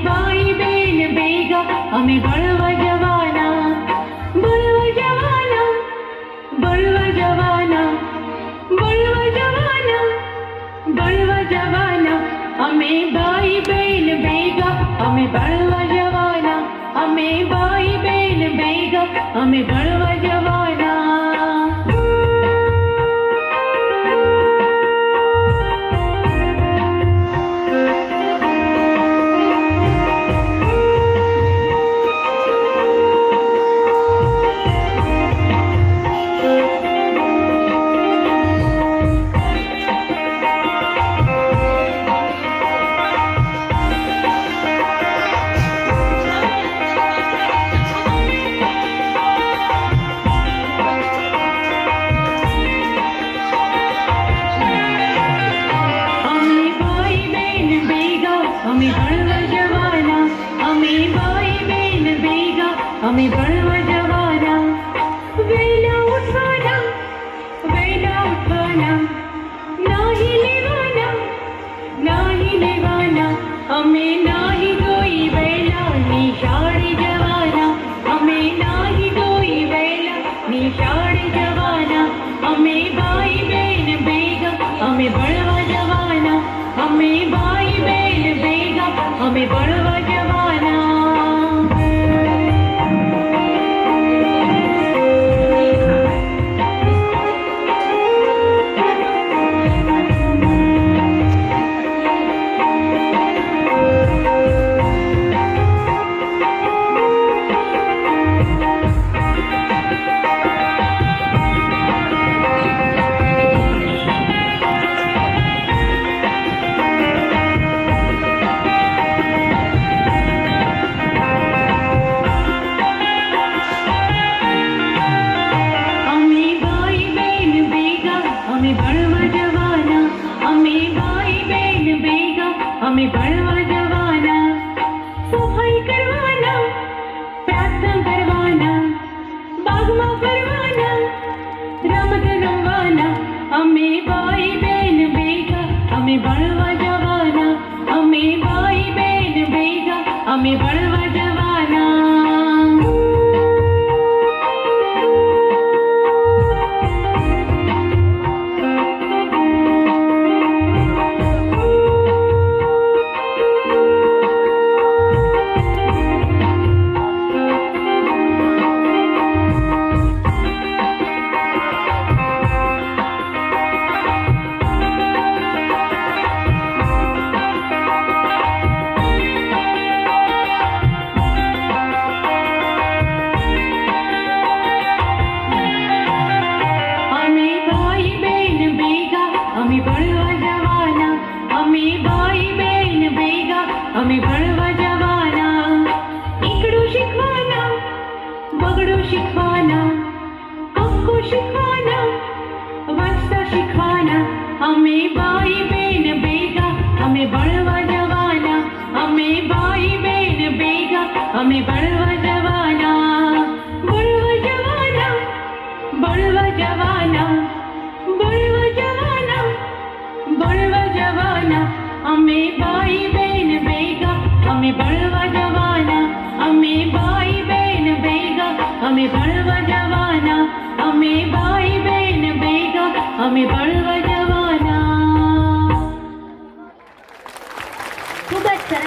भाई बहन बेगा हमें बड़वा जवाना बड़वा जवाना बड़वा जवाना बड़वा जवाना बड़वा जवाना हमें भाई बहन बेगा हमें बड़वा जवाना हमें भाई बहन बेगा हमें बड़वा जवाना हमें बड़वा जवाना हमें भाई बहन बेगा हमें बड़वा जवाना वेला उठवाना नाही लेवाना हमें नाही कोई वेला निशाड़ी जवाना हमें नाही कोई वेला निशाड़ी जवाना हमें भाई बहन बेगा हमें बड़वा जवाना हमें भाई बहन बेगा हमें बड़वा जवाना हमें बड़वा जवाना सफाई करवाना प्रार्थना करवाना बागमा करवाना रमत रंगवाना हमें भाई बहन बेगा हमें बड़वा जवाना हमें भाई बहन बेगा हमें बड़वा जवाना हमें बड़वा जवाना हमें भाई बहन बेगा हमें बड़वा जवाना इकड़ो शिखवाना बगड़ो शिखवाना अक्को शिखवाना वस्ता शिखवाना हमें भाई बहन बेगा हमें बड़वा जवाना हमें भाई बहन बेगा हमें बड़वा जवाना बड़वा जवाना बड़वा जवाना बड़वा जवाना बड़वा जवाना हमें भाई बहन बेगा हमें बड़वा जवाना हमें भाई बहन बेगा हमें बड़वा जवाना हमें भाई बहन बेगा हमें बड़वा जवाना खूब अच्छा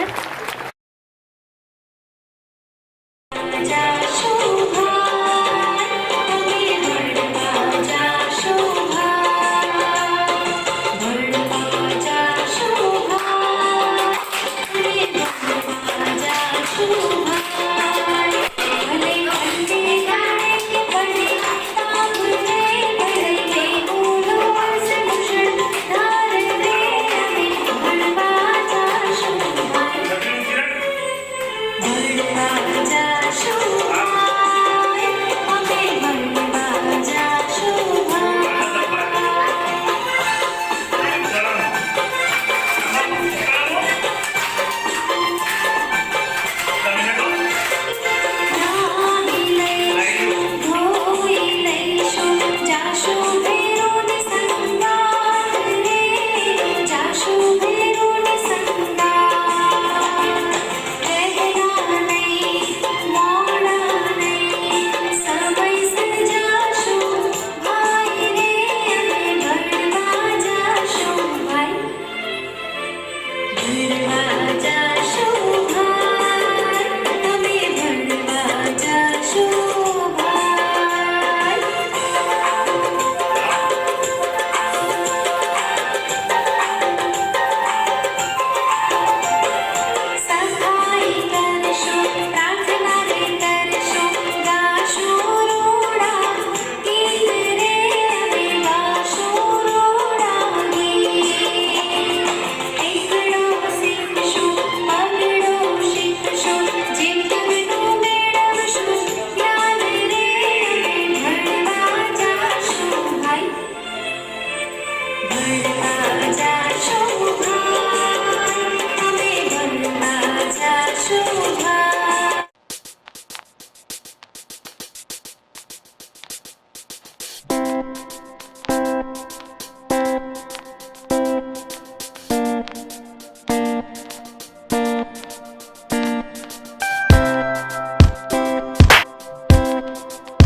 વેલા